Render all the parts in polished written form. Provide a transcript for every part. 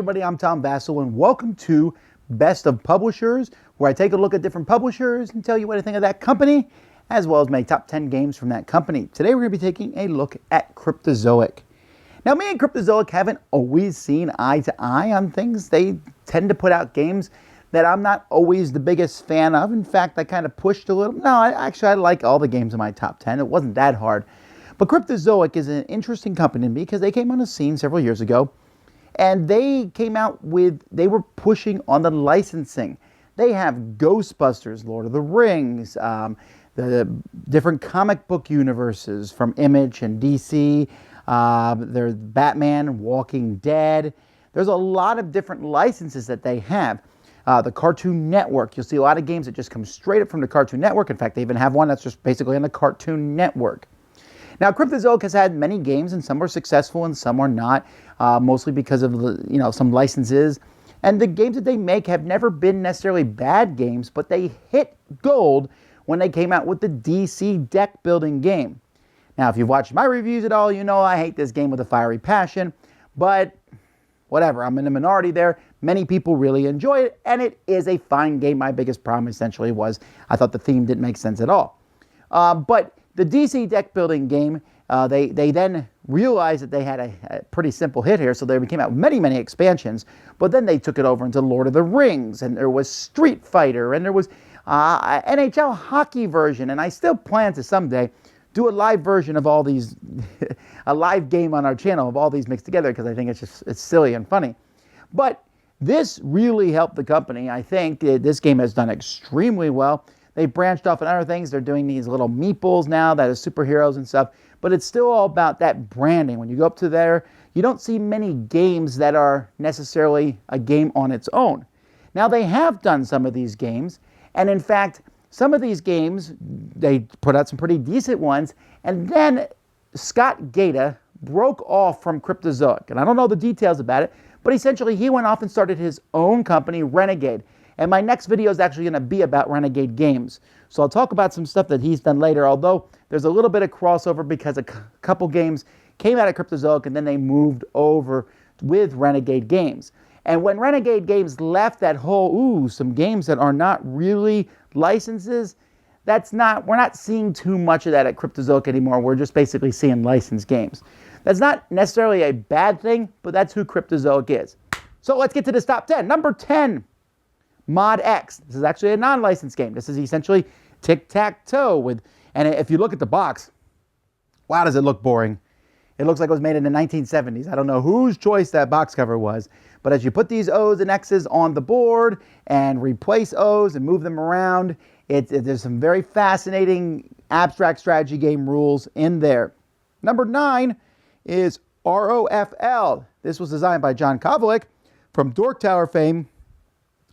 everybody, I'm Tom Vasel, and welcome to Best of Publishers, where I take a look at different publishers and tell you what I think of that company, as well as my top 10 games from that company. Today we're going to be taking a look at Cryptozoic. Now, me and Cryptozoic haven't always seen eye to eye on things. They tend to put out games that I'm not always the biggest fan of. In fact, I kind of pushed a little. No, I like all the games in my top 10. It wasn't that hard. But Cryptozoic is an interesting company to me because they came on the scene several years ago. And they came out with, they were pushing on the licensing. They have Ghostbusters, Lord of the Rings, the different comic book universes from Image and DC. There's Batman, Walking Dead. There's a lot of different licenses that they have. The Cartoon Network. You'll see a lot of games that just come straight up from the Cartoon Network. In fact, they even have one that's just basically on the Cartoon Network. Now, Cryptozoic has had many games, and some are successful and some are not, mostly because of some licenses. And the games that they make have never been necessarily bad games, but they hit gold when they came out with the DC deck building game. Now, if you've watched my reviews at all, you know I hate this game with a fiery passion, but whatever, I'm in the minority there. Many people really enjoy it, and it is a fine game. My biggest problem essentially was I thought the theme didn't make sense at all. But the DC deck building game, they then realized that they had a pretty simple hit here, so they came out with many expansions, but then they took it over into Lord of the Rings, and there was Street Fighter, and there was NHL hockey version, and I still plan to someday do a live version of all these, a live game on our channel of all these mixed together, because I think it's silly and funny. But this really helped the company. I think this game has done extremely well. They've branched off on other things. They're doing these little meeples now that are superheroes and stuff. But it's still all about that branding. When you go up to there, you don't see many games that are necessarily a game on its own. Now, they have done some of these games. And in fact, some of these games, they put out some pretty decent ones. And then Scott Gata broke off from Cryptozoic. And I don't know the details about it, but essentially he went off and started his own company, Renegade. And my next video is actually going to be about Renegade games. So I'll talk about some stuff that he's done later, although there's a little bit of crossover because a couple games came out of Cryptozoic and then they moved over with Renegade games. And when Renegade games left that whole, some games that are not really licenses, we're not seeing too much of that at Cryptozoic anymore. We're just basically seeing licensed games. That's not necessarily a bad thing, but that's who Cryptozoic is. So let's get to this top 10. Number 10. Mod X. This is actually a non-licensed game. This is essentially tic-tac-toe with, and if you look at the box, wow, does it look boring. It looks like it was made in the 1970s. I don't know whose choice that box cover was, but as you put these O's and X's on the board and replace O's and move them around, there's some very fascinating abstract strategy game rules in there. Number 9 is ROFL. This was designed by John Kovalik from Dork Tower fame.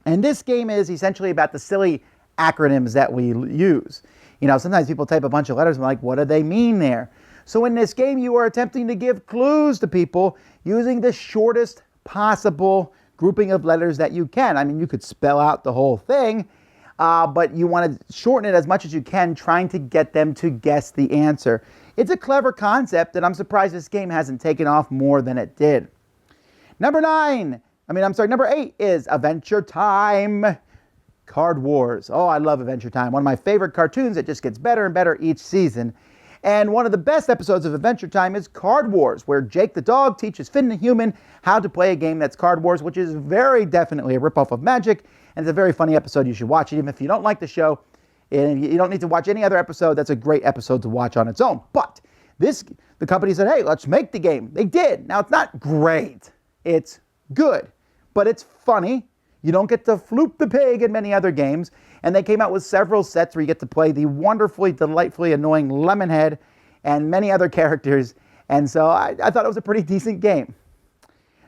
And this game is essentially about the silly acronyms that we use. You know, sometimes people type a bunch of letters and like, what do they mean there? So in this game, you are attempting to give clues to people using the shortest possible grouping of letters that you can. I mean, you could spell out the whole thing, but you want to shorten it as much as you can, trying to get them to guess the answer. It's a clever concept, and I'm surprised this game hasn't taken off more than it did. Number 8 is Adventure Time Card Wars. Oh, I love Adventure Time. One of my favorite cartoons that just gets better and better each season. And one of the best episodes of Adventure Time is Card Wars, where Jake the dog teaches Finn the human how to play a game that's Card Wars, which is very definitely a ripoff of Magic. And it's a very funny episode. You should watch it. Even if you don't like the show, and you don't need to watch any other episode, that's a great episode to watch on its own. But the company said, hey, let's make the game. They did. Now, it's not great. It's good, but it's funny. You don't get to floop the pig in many other games. And they came out with several sets where you get to play the wonderfully, delightfully annoying Lemonhead and many other characters. And so I thought it was a pretty decent game.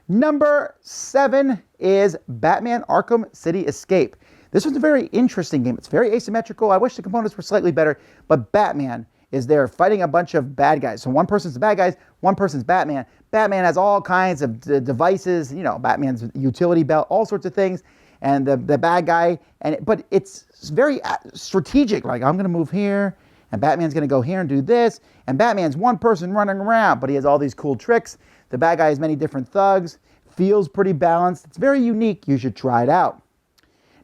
Number 7 is Batman Arkham City Escape. This was a very interesting game. It's very asymmetrical. I wish the components were slightly better, but Batman is there fighting a bunch of bad guys. So one person's the bad guys, one person's Batman. Batman has all kinds of devices, you know, Batman's utility belt, all sorts of things. And the bad guy, but it's very strategic. Like, I'm going to move here, and Batman's going to go here and do this. And Batman's one person running around, but he has all these cool tricks. The bad guy has many different thugs. feels pretty balanced. It's very unique. You should try it out.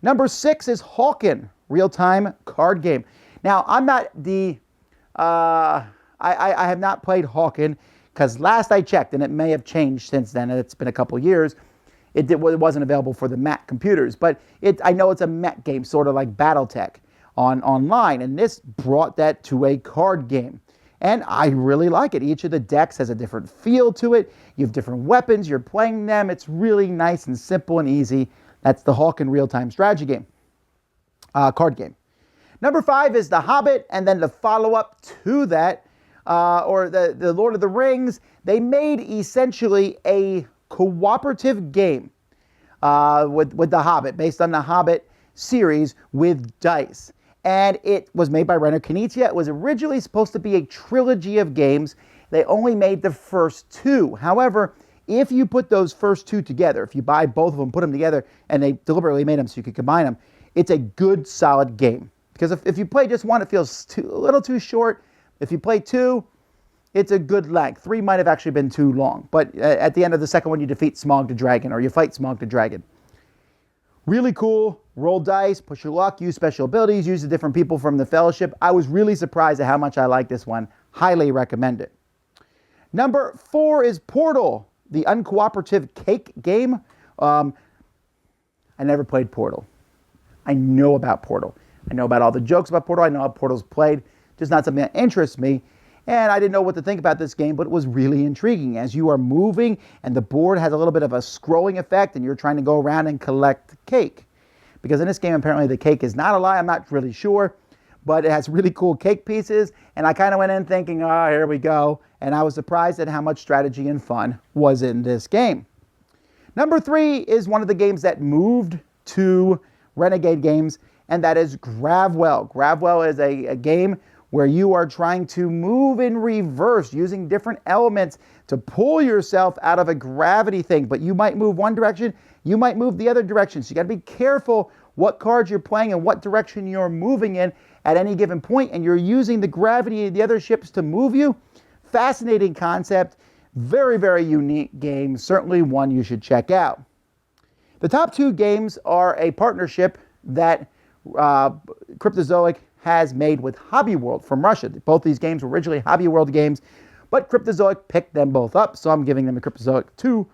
Number 6 is Hawken, real-time card game. Now, I'm not the, I have not played Hawken because last I checked, and it may have changed since then, and it's been a couple years, it wasn't available for the Mac computers. But I know it's a mech game, sort of like Battletech online, and this brought that to a card game. And I really like it. Each of the decks has a different feel to it. You have different weapons. You're playing them. It's really nice and simple and easy. That's the Hawken real-time strategy game, card game. Number 5 is The Hobbit, and then the follow-up to that, or the Lord of the Rings. They made essentially a cooperative game with The Hobbit, based on the Hobbit series with dice. And it was made by Renner Knizia. It was originally supposed to be a trilogy of games. They only made the first 2. However, if you put those first 2 together, if you buy both of them, put them together, and they deliberately made them so you could combine them, it's a good, solid game. Because if you play just one, it feels a little too short. If you play 2, it's a good length. 3 might have actually been too long. But at the end of the second one, you defeat Smaug the Dragon, or you fight Smaug the Dragon. Really cool. Roll dice, push your luck, use special abilities, use the different people from the Fellowship. I was really surprised at how much I like this one. Highly recommend it. Number 4 is Portal, the uncooperative cake game. I never played Portal. I know about Portal. I know about all the jokes about Portal. I know how Portal's played. Just not something that interests me. And I didn't know what to think about this game, but it was really intriguing. As you are moving, and the board has a little bit of a scrolling effect, and you're trying to go around and collect cake. Because in this game, apparently the cake is not a lie. I'm not really sure. But it has really cool cake pieces. And I kind of went in thinking, oh, here we go. And I was surprised at how much strategy and fun was in this game. Number 3 is one of the games that moved to Renegade Games, and that is Gravwell. Gravwell is a game where you are trying to move in reverse using different elements to pull yourself out of a gravity thing. But you might move one direction, you might move the other direction. So you got to be careful what cards you're playing and what direction you're moving in at any given point. And you're using the gravity of the other ships to move you. Fascinating concept. Very, very unique game. Certainly one you should check out. The top 2 games are a partnership that Cryptozoic has made with Hobby World from Russia. Both these games were originally Hobby World games, but Cryptozoic picked them both up, so I'm giving them a Cryptozoic 2.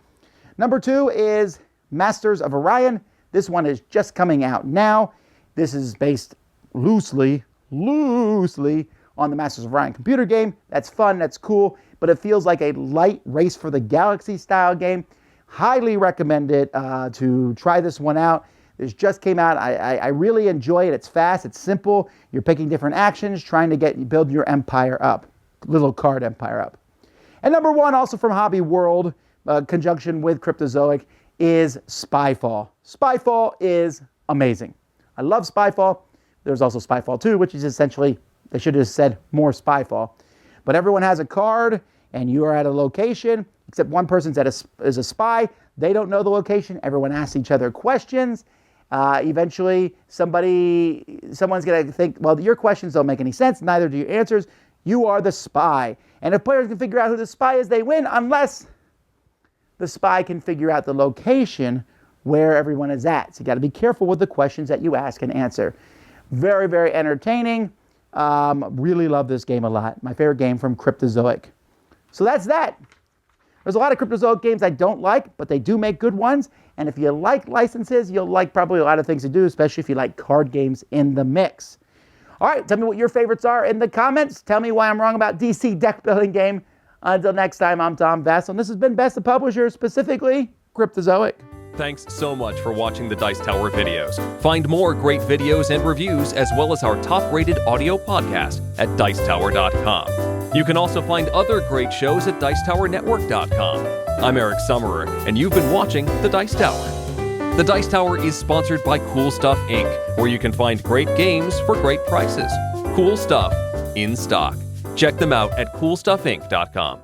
Number 2 is Masters of Orion. This one is just coming out now. This is based loosely on the Masters of Orion computer game. That's fun, that's cool, but it feels like a light Race for the Galaxy style game. Highly recommend it to try this one out. This just came out. I really enjoy it. It's fast. It's simple. You're picking different actions, trying to build your empire up, little card empire up. And number 1, also from Hobby World, conjunction with Cryptozoic, is Spyfall. Spyfall is amazing. I love Spyfall. There's also Spyfall 2, which is essentially, they should have said more Spyfall. But everyone has a card, and you are at a location, except one person's is a spy. They don't know the location. Everyone asks each other questions. Eventually, someone's going to think, well, your questions don't make any sense. Neither do your answers. You are the spy. And if players can figure out who the spy is, they win, unless the spy can figure out the location where everyone is at. So you got to be careful with the questions that you ask and answer. Very, very entertaining. Really love this game a lot. My favorite game from Cryptozoic. So that's that. There's a lot of Cryptozoic games I don't like, but they do make good ones. And if you like licenses, you'll like probably a lot of things to do, especially if you like card games in the mix. All right, tell me what your favorites are in the comments. Tell me why I'm wrong about DC deck building game. Until next time, I'm Tom Vasel, and this has been Best of Publishers, specifically Cryptozoic. Thanks so much for watching the Dice Tower videos. Find more great videos and reviews, as well as our top-rated audio podcast at Dicetower.com. You can also find other great shows at Dicetowernetwork.com. I'm Eric Summerer, and you've been watching The Dice Tower. The Dice Tower is sponsored by Cool Stuff Inc., where you can find great games for great prices. Cool stuff in stock. Check them out at CoolStuffInc.com.